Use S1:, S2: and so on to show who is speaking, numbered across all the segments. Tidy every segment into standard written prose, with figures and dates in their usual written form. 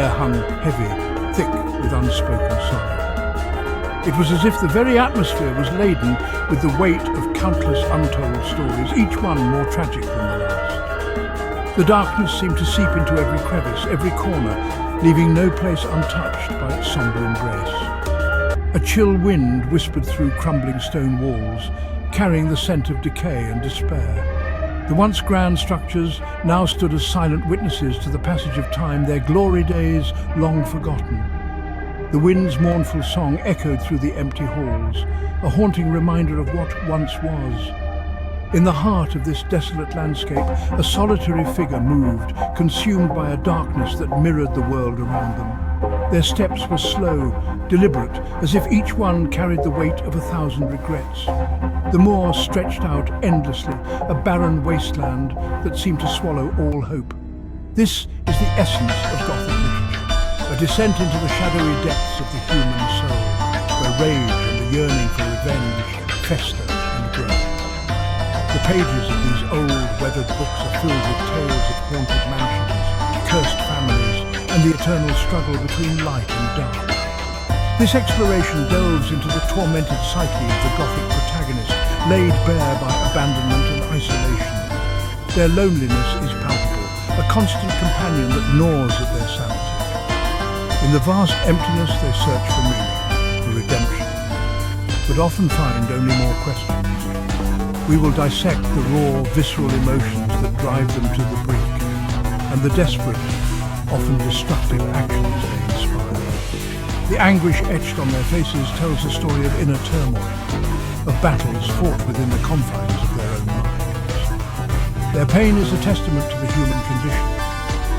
S1: air hung heavy, thick with unspoken sorrow. It was as if the very atmosphere was laden with the weight of countless untold stories, each one more tragic than the last. The darkness seemed to seep into every crevice, every corner, leaving no place untouched by its sombre embrace. A chill wind whispered through crumbling stone walls, carrying the scent of decay and despair. The once grand structures now stood as silent witnesses to the passage of time, their glory days long forgotten. The wind's mournful song echoed through the empty halls, a haunting reminder of what once was. In the heart of this desolate landscape, a solitary figure moved, consumed by a darkness that mirrored the world around them. Their steps were slow, deliberate, as if each one carried the weight of 1,000 regrets. The moor stretched out endlessly, a barren wasteland that seemed to swallow all hope. This is the essence of Gothic literature, a descent into the shadowy depths of the human soul, where rage and the yearning for revenge fester and grow. The pages of these old, weathered books are filled with tales of haunted mansions, cursed families, and the eternal struggle between light and dark. This exploration delves into the tormented psyche of the Gothic protagonist, laid bare by abandonment and isolation. Their loneliness is palpable, a constant companion that gnaws at their sanity. In the vast emptiness they search for meaning, for redemption, but often find only more questions. We will dissect the raw, visceral emotions that drive them to the brink, and the desperate, often destructive actions they inspire. The anguish etched on their faces tells a story of inner turmoil, of battles fought within the confines of their own minds. Their pain is a testament to the human condition,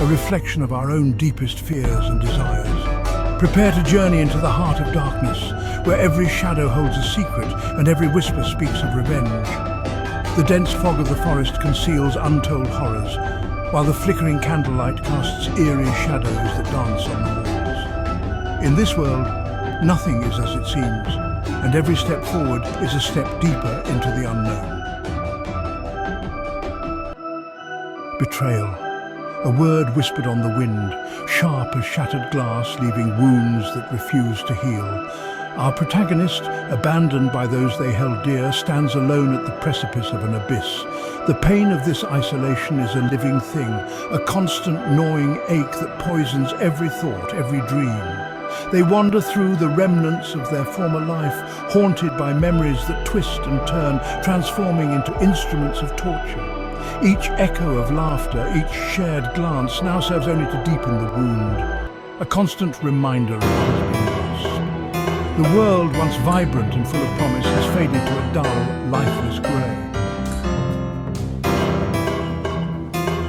S1: a reflection of our own deepest fears and desires. Prepare to journey into the heart of darkness, where every shadow holds a secret and every whisper speaks of revenge. The dense fog of the forest conceals untold horrors, while the flickering candlelight casts eerie shadows that dance on the walls. In this world, nothing is as it seems, and every step forward is a step deeper into the unknown. Betrayal. A word whispered on the wind, sharp as shattered glass, leaving wounds that refuse to heal. Our protagonist, abandoned by those they held dear, stands alone at the precipice of an abyss. The pain of this isolation is a living thing, a constant gnawing ache that poisons every thought, every dream. They wander through the remnants of their former life, haunted by memories that twist and turn, transforming into instruments of torture. Each echo of laughter, each shared glance now serves only to deepen the wound, a constant reminder of what has been lost. The world, once vibrant and full of promise, has faded to a dull, lifeless grey.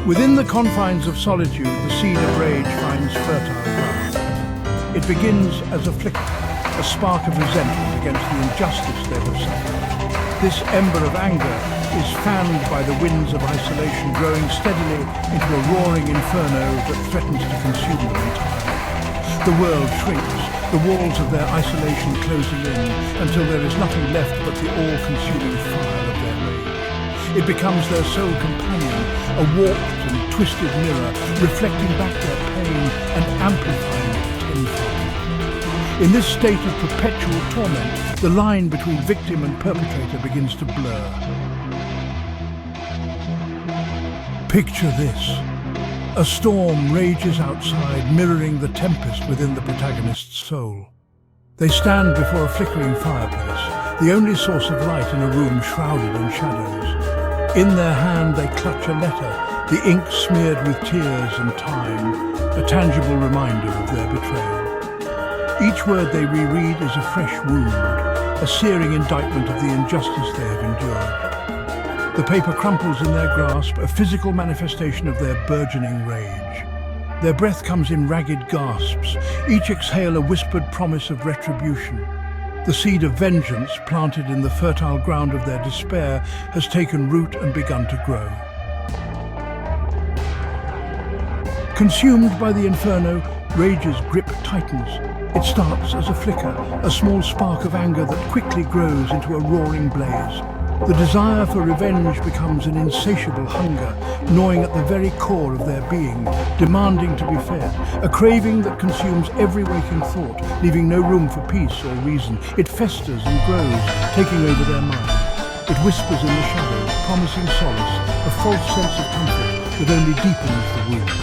S1: Within the confines of solitude, the seed of rage finds fertile ground. It begins as a flicker, a spark of resentment against the injustice they have suffered. This ember of anger is fanned by the winds of isolation, growing steadily into a roaring inferno that threatens to consume them entirely. The world shrinks, the walls of their isolation closing in, until there is nothing left but the all-consuming fire of their rage. It becomes their sole companion, a warped and twisted mirror, reflecting back their pain and amplifying it tenfold. In this state of perpetual torment, the line between victim and perpetrator begins to blur. Picture this. A storm rages outside, mirroring the tempest within the protagonist's soul. They stand before a flickering fireplace, the only source of light in a room shrouded in shadows. In their hand they clutch a letter, the ink smeared with tears and time, a tangible reminder of their betrayal. Each word they reread is a fresh wound, a searing indictment of the injustice they have endured. The paper crumples in their grasp, a physical manifestation of their burgeoning rage. Their breath comes in ragged gasps, each exhale a whispered promise of retribution. The seed of vengeance, planted in the fertile ground of their despair, has taken root and begun to grow. Consumed by the inferno, rage's grip tightens. It starts as a flicker, a small spark of anger that quickly grows into a roaring blaze. The desire for revenge becomes an insatiable hunger, gnawing at the very core of their being, demanding to be fed, a craving that consumes every waking thought, leaving no room for peace or reason. It festers and grows, taking over their mind. It whispers in the shadows, promising solace, a false sense of comfort that only deepens the wound,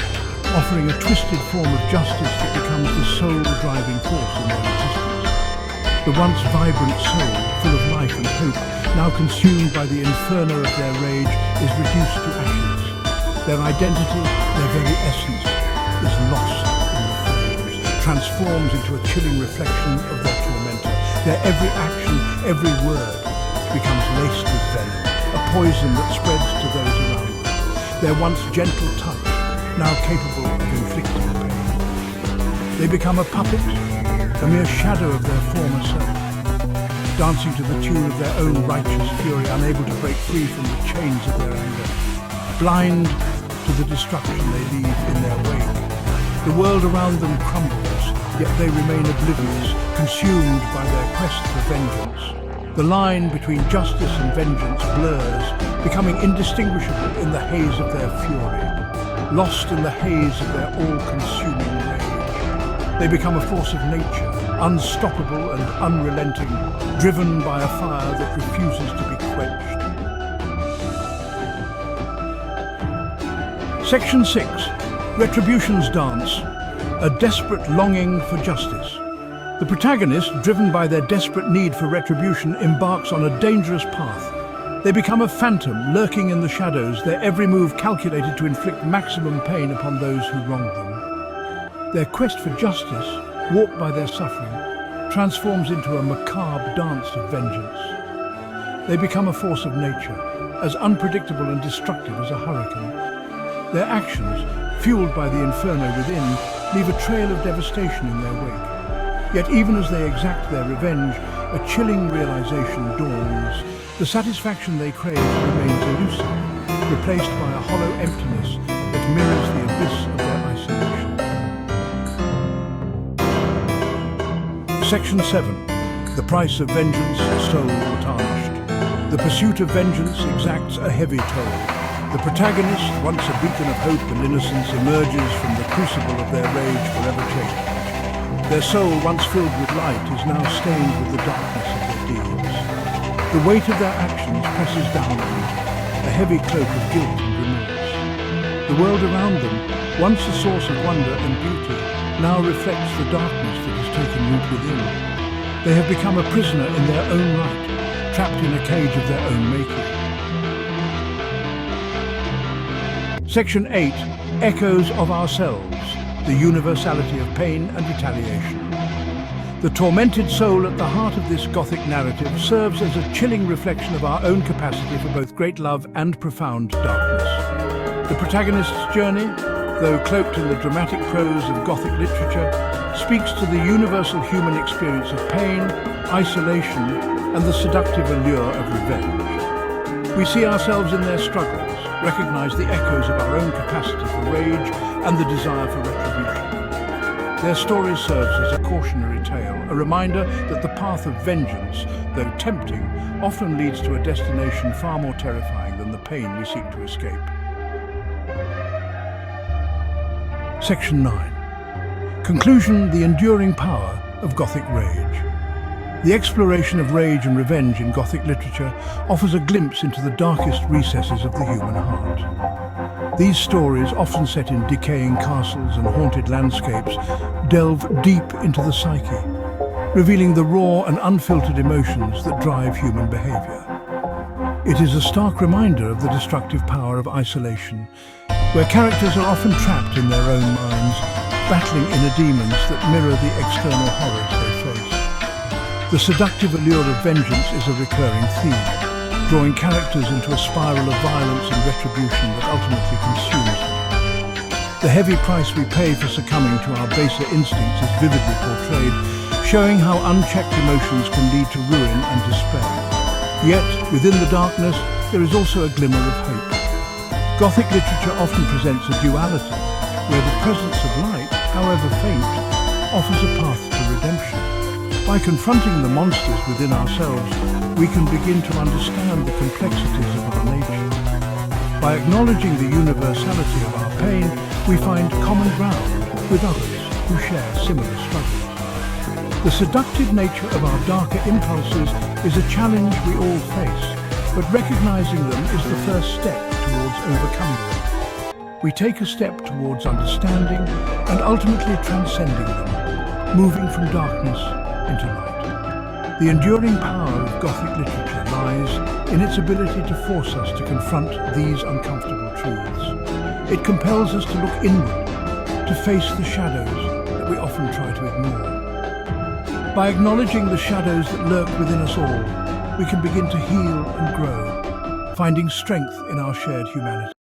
S1: offering a twisted form of justice that becomes the sole driving force in their existence. The once vibrant soul, full of life and hope, now consumed by the inferno of their rage, is reduced to ashes. Their identity, their very essence, is lost in the flames, transforms into a chilling reflection of their tormentor. Their every action, every word, becomes laced with venom, a poison that spreads to those around them. Their once gentle touch, now capable of inflicting pain. They become a puppet, a mere shadow of their former self, dancing to the tune of their own righteous fury, unable to break free from the chains of their anger, blind to the destruction they leave in their wake. The world around them crumbles, yet they remain oblivious, consumed by their quest for vengeance. The line between justice and vengeance blurs, becoming indistinguishable in the haze of their fury, lost in the haze of their all-consuming rage. They become a force of nature, unstoppable and unrelenting, driven by a fire that refuses to be quenched. Section 6. Retribution's Dance. A desperate longing for justice. The protagonist, driven by their desperate need for retribution, embarks on a dangerous path. They become a phantom, lurking in the shadows, their every move calculated to inflict maximum pain upon those who wronged them. Their quest for justice, warped by their suffering, transforms into a macabre dance of vengeance. They become a force of nature, as unpredictable and destructive as a hurricane. Their actions, fueled by the inferno within, leave a trail of devastation in their wake. Yet even as they exact their revenge, a chilling realization dawns. The satisfaction they crave remains elusive, replaced by a hollow emptiness that mirrors the abyss of their isolation. Section 7. The price of vengeance, soul tarnished. The pursuit of vengeance exacts a heavy toll. The protagonist, once a beacon of hope and innocence, emerges from the crucible of their rage forever changed. Their soul, once filled with light, is now stained with the darkness of their deeds. The weight of their actions presses down on them, a heavy cloak of guilt and remorse. The world around them, once a source of wonder and beauty, now reflects the darkness that has taken root within. They have become a prisoner in their own right, trapped in a cage of their own making. Section 8. Echoes of Ourselves. The universality of pain and retaliation. The tormented soul at the heart of this Gothic narrative serves as a chilling reflection of our own capacity for both great love and profound darkness. The protagonist's journey, though cloaked in the dramatic prose of Gothic literature, speaks to the universal human experience of pain, isolation, and the seductive allure of revenge. We see ourselves in their struggles, recognize the echoes of our own capacity for rage and the desire for retribution. Their story serves as a cautionary tale, a reminder that the path of vengeance, though tempting, often leads to a destination far more terrifying than the pain we seek to escape. Section 9. Conclusion: the enduring power of Gothic rage. The exploration of rage and revenge in Gothic literature offers a glimpse into the darkest recesses of the human heart. These stories, often set in decaying castles and haunted landscapes, delve deep into the psyche, revealing the raw and unfiltered emotions that drive human behavior. It is a stark reminder of the destructive power of isolation, where characters are often trapped in their own minds, battling inner demons that mirror the external horrors they face. The seductive allure of vengeance is a recurring theme, drawing characters into a spiral of violence and retribution that ultimately consumes them. The heavy price we pay for succumbing to our baser instincts is vividly portrayed, showing how unchecked emotions can lead to ruin and despair. Yet, within the darkness, there is also a glimmer of hope. Gothic literature often presents a duality, where the presence of light, however faint, offers a path to redemption, By confronting the monsters within ourselves, we can begin to understand the complexities of our nature. By acknowledging the universality of our pain, we find common ground with others who share similar struggles. The seductive nature of our darker impulses is a challenge we all face, but recognizing them is the first step towards overcoming them. We take a step towards understanding and ultimately transcending them, moving from darkness into light. The enduring power of Gothic literature lies in its ability to force us to confront these uncomfortable truths. It compels us to look inward, to face the shadows that we often try to ignore. By acknowledging the shadows that lurk within us all, we can begin to heal and grow, finding strength in our shared humanity.